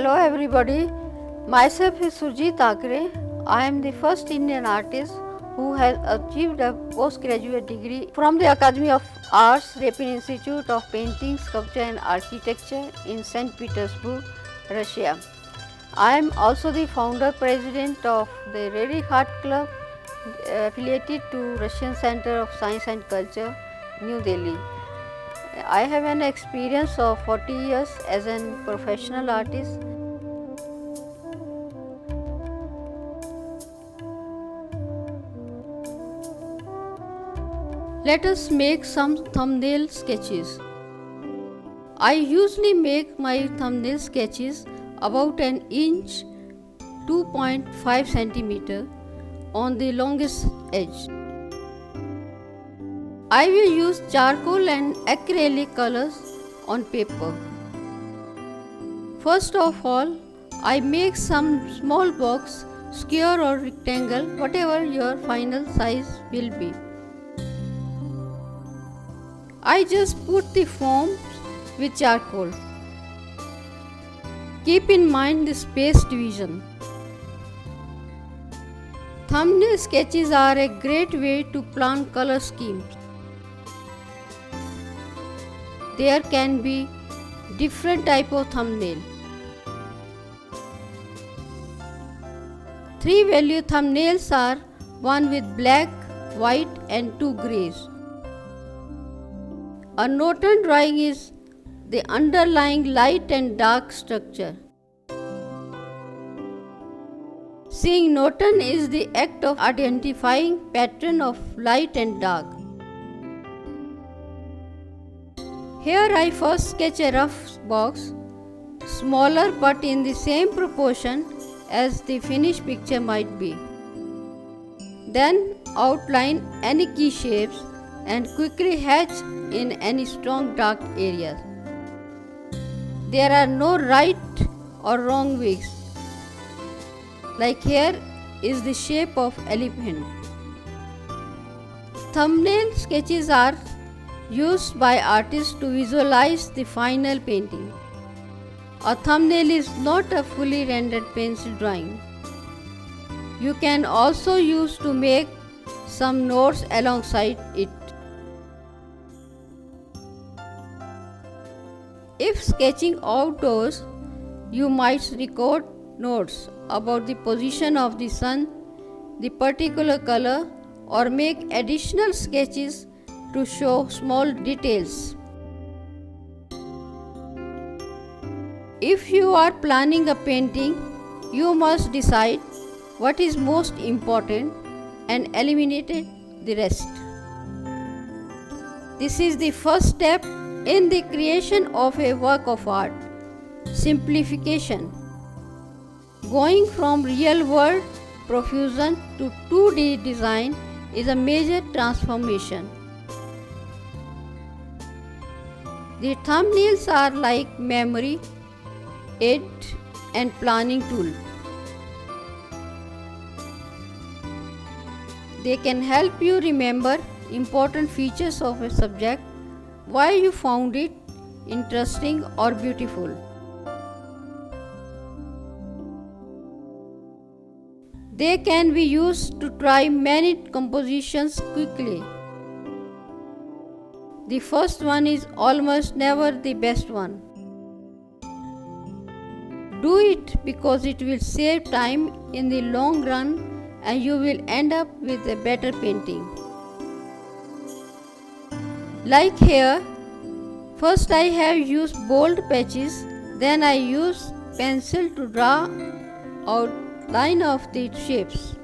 Hello everybody, myself is Surjit Thakre. I am the first Indian artist who has achieved a postgraduate degree from the Academy of Arts, Repin Institute of Painting, Sculpture and Architecture in St. Petersburg, Russia. I am also the founder president of the Ready Art Club affiliated to Russian Center of Science and Culture, New Delhi. I have an experience of 40 years as a professional artist. Let us make some thumbnail sketches. I usually make my thumbnail sketches about an inch 2.5 centimeter on the longest edge. I will use charcoal and acrylic colors on paper. First of all, I make some small box, square or rectangle, whatever your final size will be. I just put the forms with charcoal. Keep in mind the space division. Thumbnail sketches are a great way to plan color schemes. There can be different type of thumbnail. 3 value thumbnails are one with black, white and 2 grays. A noten drawing is the underlying light and dark structure. Seeing noten is the act of identifying pattern of light and dark. Here I first sketch a rough box, smaller but in the same proportion as the finished picture might be. Then outline any key shapes and quickly hatch in any strong dark areas. There are no right or wrong ways. Like here is the shape of elephant. Thumbnail sketches are used by artists to visualize the final painting. A thumbnail is not a fully rendered pencil drawing. You can also use to make some notes alongside it. If sketching outdoors, you might record notes about the position of the sun, the particular color, or make additional sketches to show small details. If you are planning a painting, you must decide what is most important and eliminate the rest. This is the first step in the creation of a work of art. Simplification. Going from real world profusion to 2D design is a major transformation. The thumbnails are like memory aid and planning tool. They can help you remember important features of a subject, why you found it interesting or beautiful. They can be used to try many compositions quickly. The first one is almost never the best one. Do it because it will save time in the long run and you will end up with a better painting. Like here, first I have used bold patches, then I use pencil to draw outline of the shapes.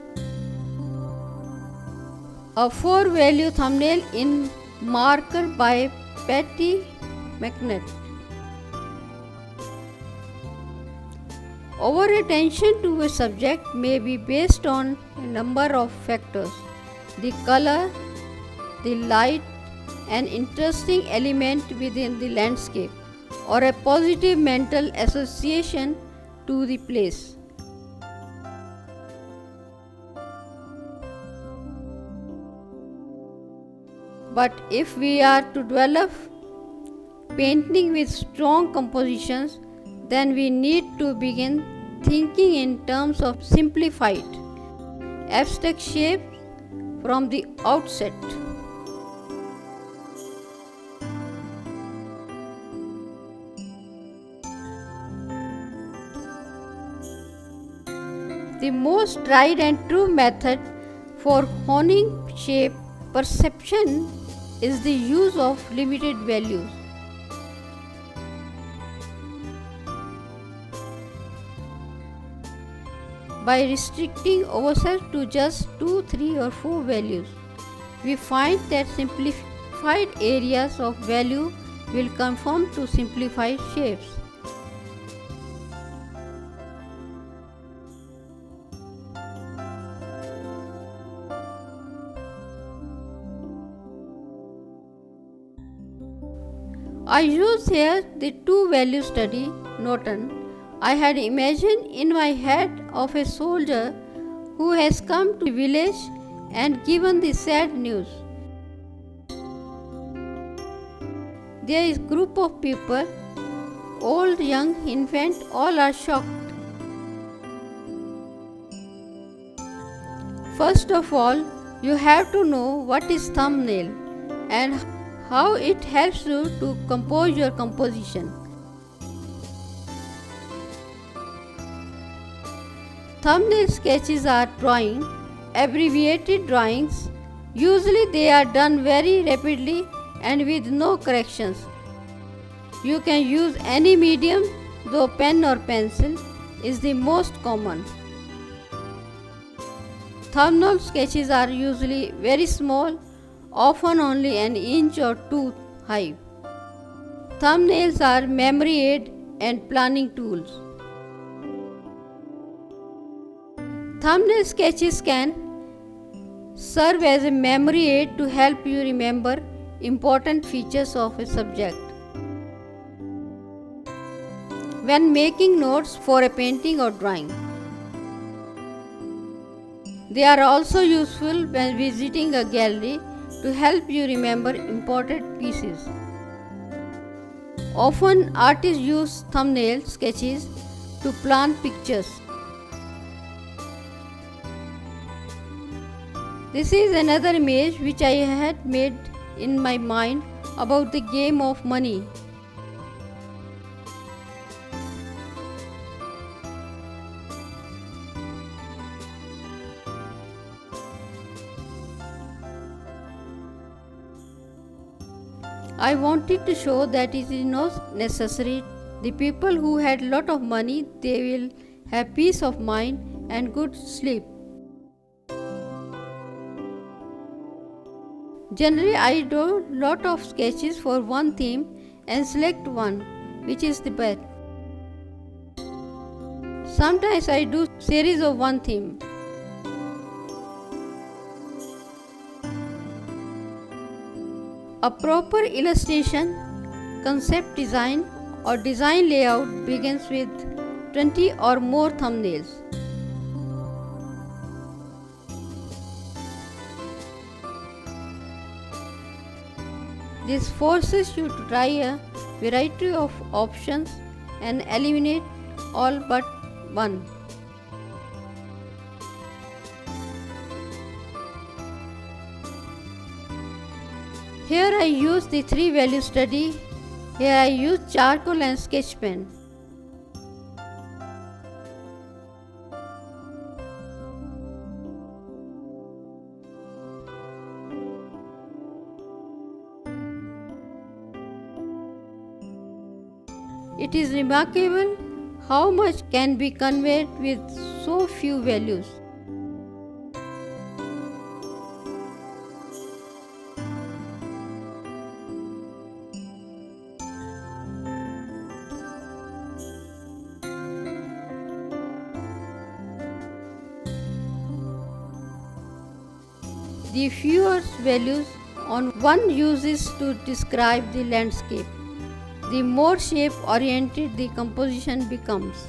A 4 value thumbnail in marker by Patty McNutt. Over attention to a subject may be based on a number of factors: the color, the light, an interesting element within the landscape, or a positive mental association to the place. But if we are to develop painting with strong compositions, then we need to begin thinking in terms of simplified, abstract shapes from the outset. The most tried and true method for honing shape perception is the use of limited values. By restricting ourselves to just 2, 3 or 4 values, we find that simplified areas of value will conform to simplified shapes. I use here the two value study notion I had imagined in my head of a soldier who has come to the village and given the sad news. There is a group of people, old, young, infant, all are shocked. First of all, you have to know what is thumbnail and how it helps you to compose your composition. Thumbnail sketches are drawing, abbreviated drawings. Usually they are done very rapidly and with no corrections. You can use any medium, though pen or pencil is the most common. Thumbnail sketches are usually very small, often only an inch or two high. Thumbnails are memory aid and planning tools. Thumbnail sketches can serve as a memory aid to help you remember important features of a subject. When making notes for a painting or drawing, they are also useful when visiting a gallery to help you remember important pieces. Often artists use thumbnail sketches to plan pictures. This is another image which I had made in my mind about the game of money. I wanted to show that it is not necessary the people who had lot of money, they will have peace of mind and good sleep. Generally, I do lot of sketches for one theme and select one which is the best. Sometimes I do series of one theme. A proper illustration, concept design or design layout begins with 20 or more thumbnails. This forces you to try a variety of options and eliminate all but one. Here I use the three value study. Here I use charcoal and sketch pen. It is remarkable how much can be conveyed with so few values. The fewer values on one uses to describe the landscape, the more shape-oriented the composition becomes.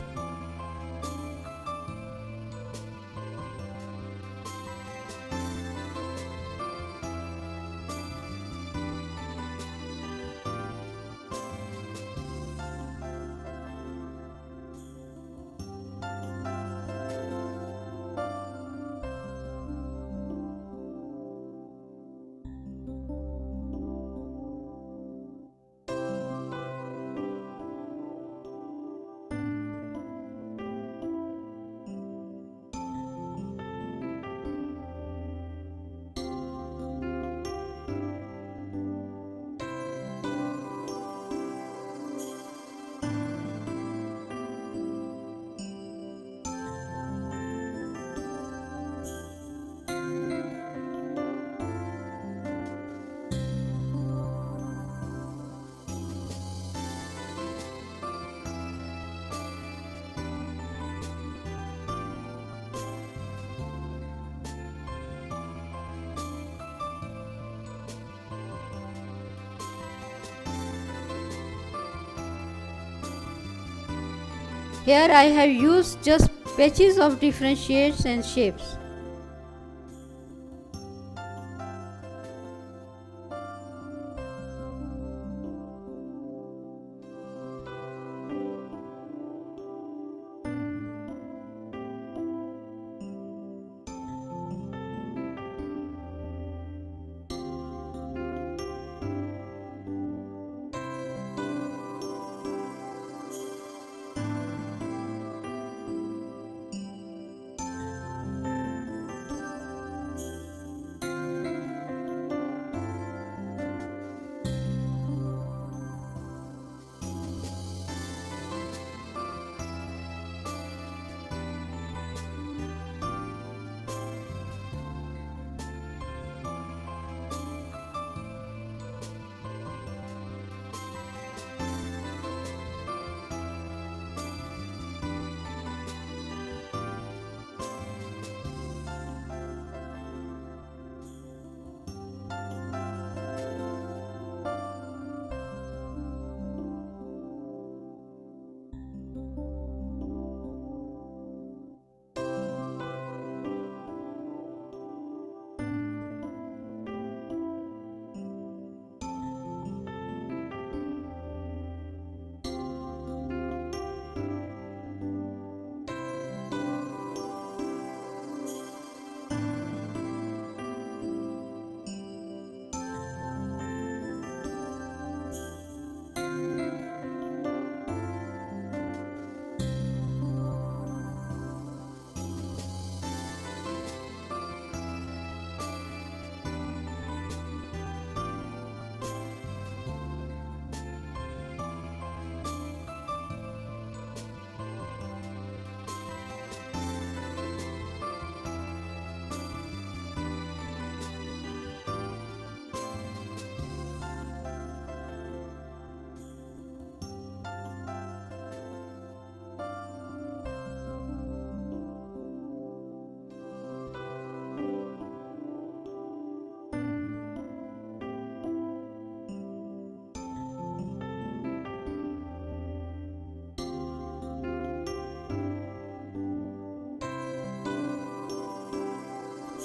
Here I have used just patches of different shades and shapes.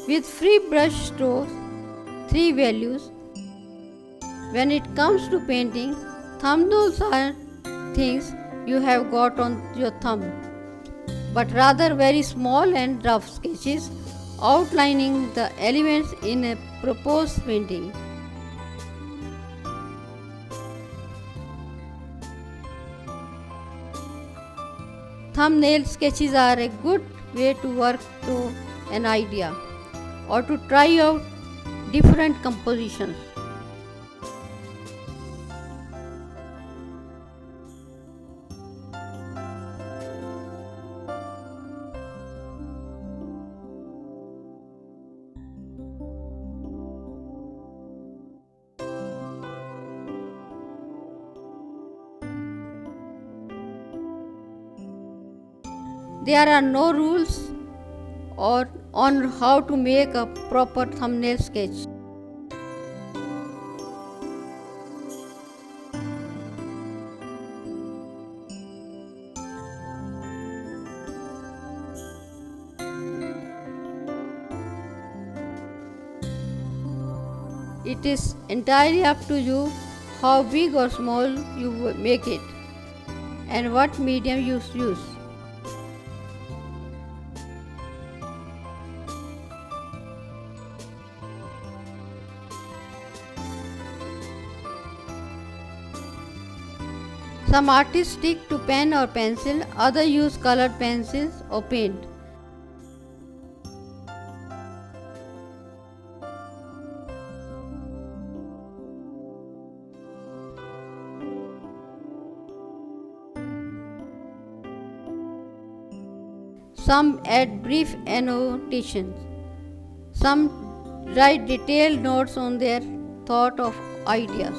With free brush strokes, 3 values. When it comes to painting, thumbnails are things you have got on your thumb, but rather very small and rough sketches outlining the elements in a proposed painting. Thumbnail sketches are a good way to work through an idea or to try out different compositions. There are no rules or on how to make a proper thumbnail sketch. It is entirely up to you how big or small you make it and what medium you use. Some artists stick to pen or pencil, others use colored pencils or paint. Some add brief annotations. Some write detailed notes on their thought of ideas.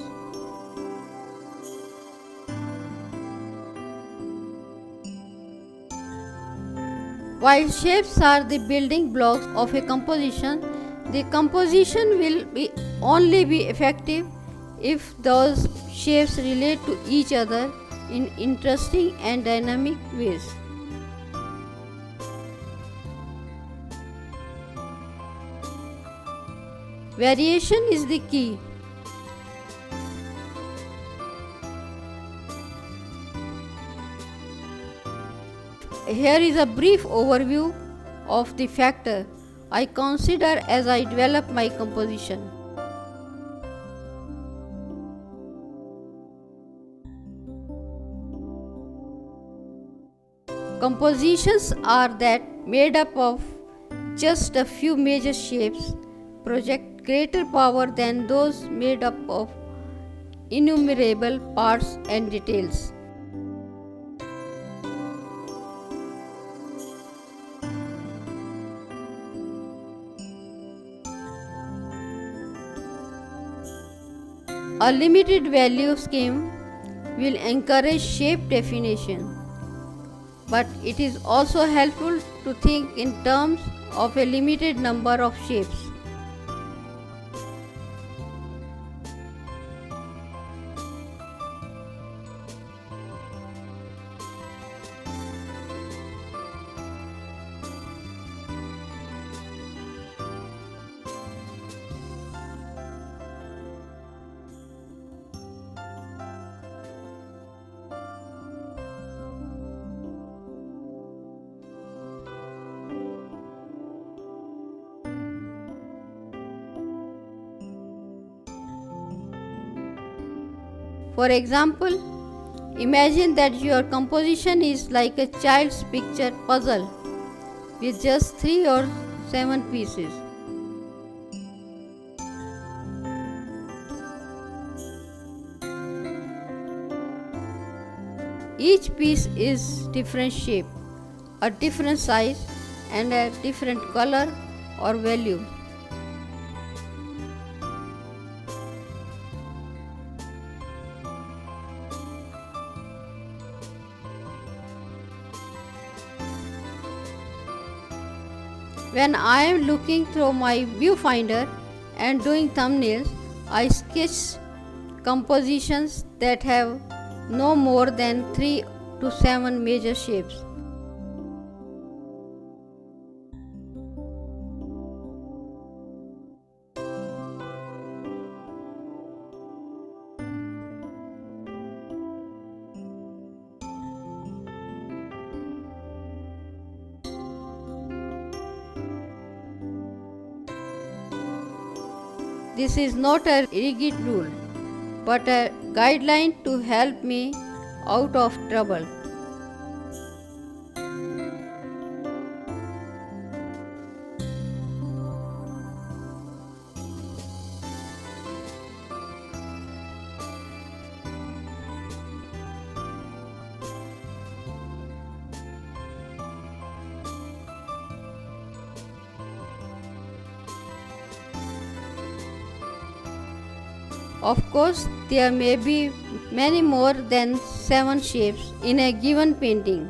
While shapes are the building blocks of a composition, the composition will only be effective if those shapes relate to each other in interesting and dynamic ways. Variation is the key. Here is a brief overview of the factor I consider as I develop my composition. Compositions are that made up of just a few major shapes project greater power than those made up of innumerable parts and details. A limited value scheme will encourage shape definition, but it is also helpful to think in terms of a limited number of shapes. For example, imagine that your composition is like a child's picture puzzle with just 3 or 7 pieces. Each piece is different shape, a different size and a different color or value. When I am looking through my viewfinder and doing thumbnails, I sketch compositions that have no more than 3 to 7 major shapes. This is not a rigid rule, but a guideline to help me out of trouble. Of course, there may be many more than 7 shapes in a given painting.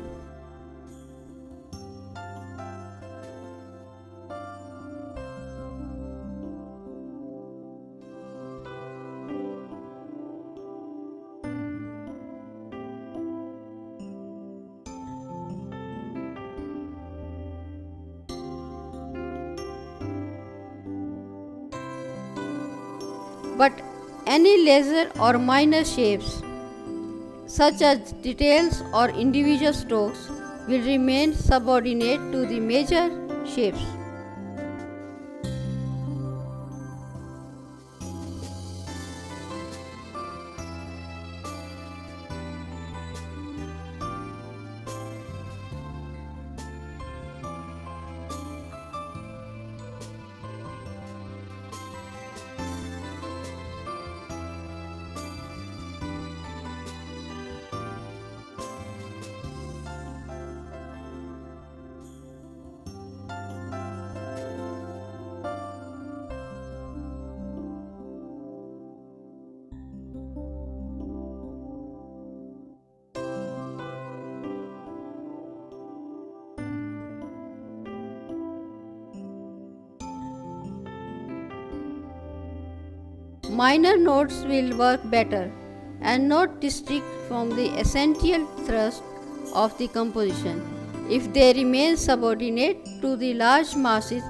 But any lesser or minor shapes, such as details or individual strokes, will remain subordinate to the major shapes. Minor notes will work better, and not distract from the essential thrust of the composition. If they remain subordinate to the large masses,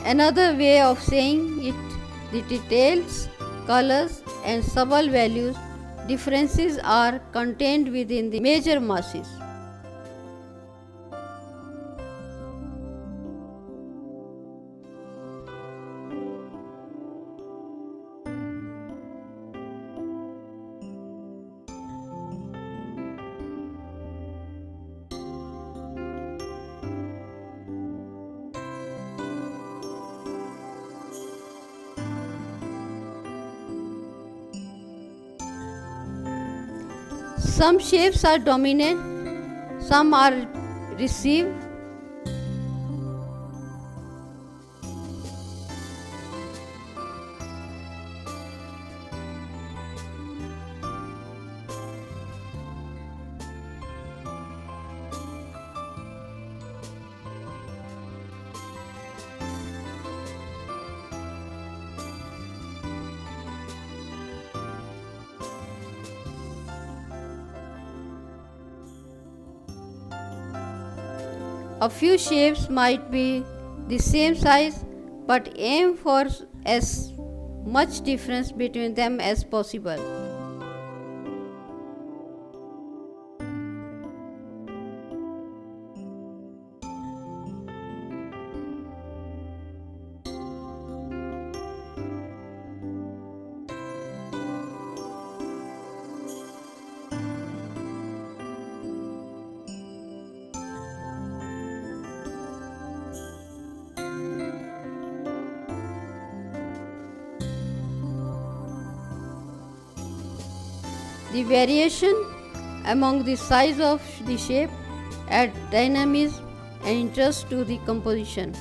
another way of saying it, the details, colors, and subtle values differences are contained within the major masses. Some shapes are dominant, some are recessive. A few shapes might be the same size, but aim for as much difference between them as possible. The variation among the size of the shape add dynamism and interest to the composition.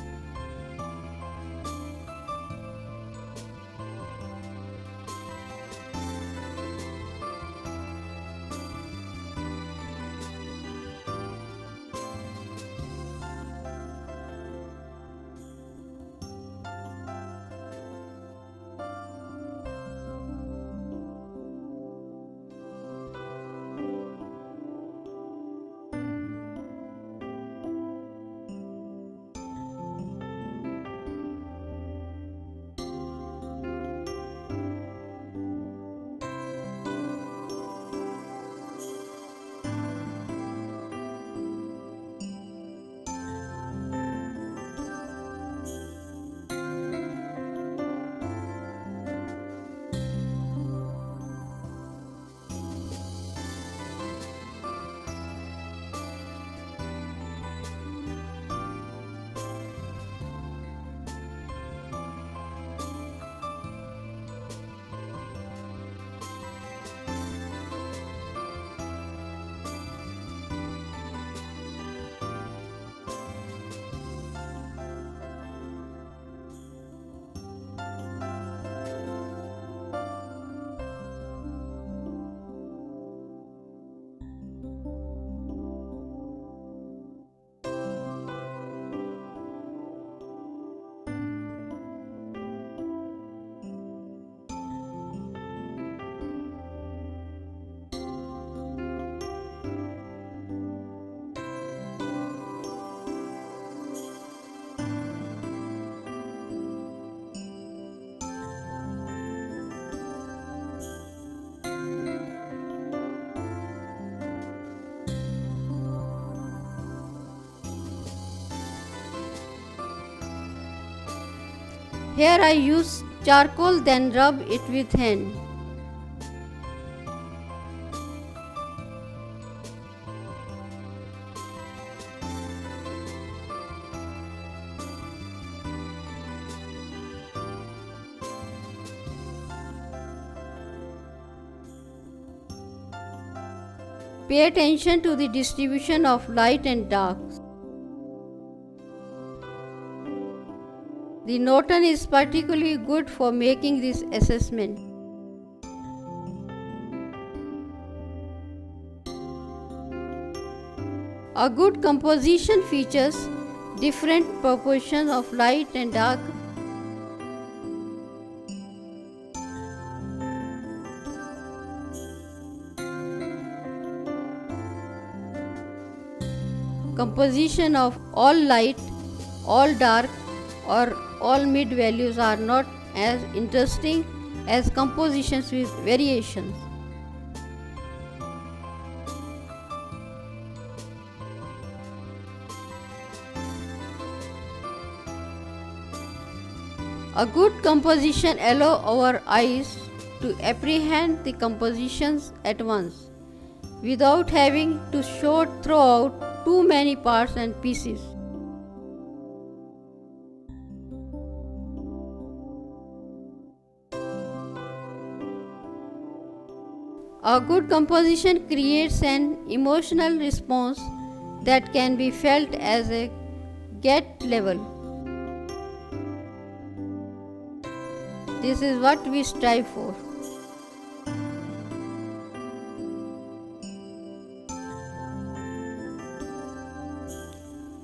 Here I use charcoal, then rub it with hand. Pay attention to the distribution of light and dark. The Norton is particularly good for making this assessment. A good composition features different proportions of light and dark. Composition of all light, all dark, or all mid values are not as interesting as compositions with variations. A good composition allows our eyes to apprehend the compositions at once, without having to sort throughout too many parts and pieces. A good composition creates an emotional response that can be felt as a gut level. This is what we strive for.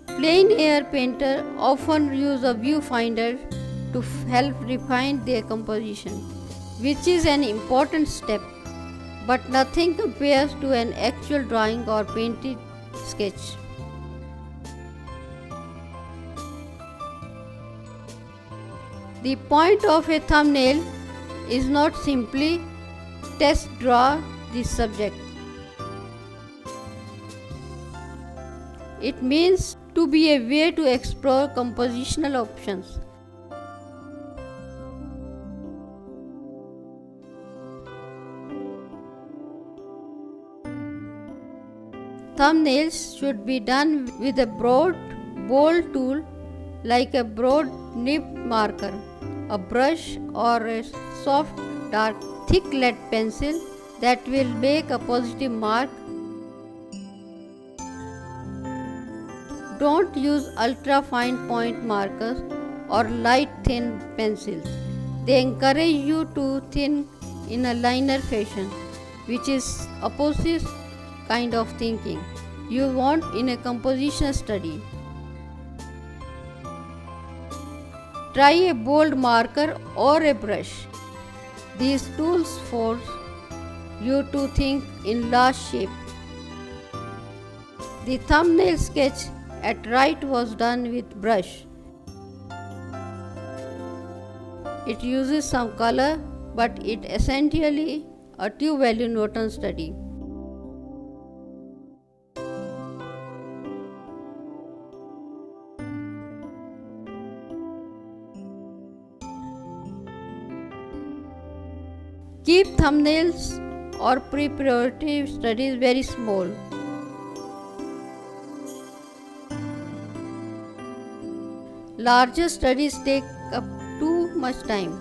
Plein air painters often use a viewfinder to help refine their composition, which is an important step, but nothing compares to an actual drawing or painted sketch. The point of a thumbnail is not simply test draw the subject. It means to be a way to explore compositional options. Thumbnails should be done with a broad, bold tool like a broad nibbed marker, a brush, or a soft, dark, thick lead pencil that will make a positive mark. Don't use ultra fine point markers or light thin pencils. They encourage you to thin in a linear fashion, which is opposite kind of thinking you want in a composition study. Try a bold marker or a brush. These tools force you to think in large shape. The thumbnail sketch at right was done with brush. It uses some color, but it essentially a two-value Norton study. Keep thumbnails or preparatory studies very small. Larger studies take up too much time,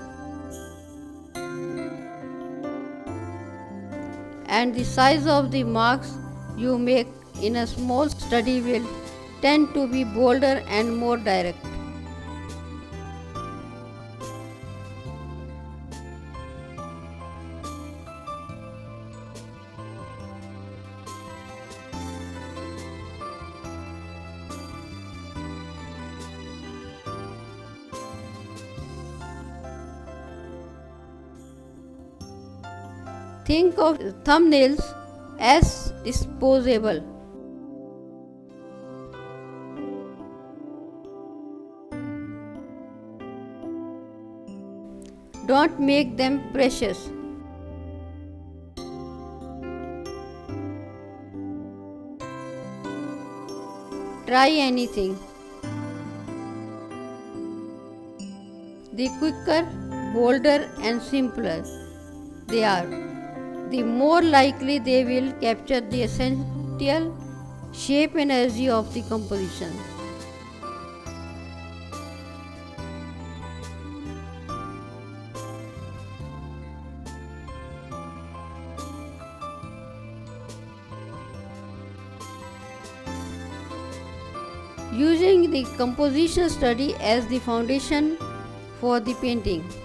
and the size of the marks you make in a small study will tend to be bolder and more direct. Think of thumbnails as disposable. Don't make them precious. Try anything. The quicker, bolder, and simpler they are, the more likely they will capture the essential shape and energy of the composition. Using the composition study as the foundation for the painting.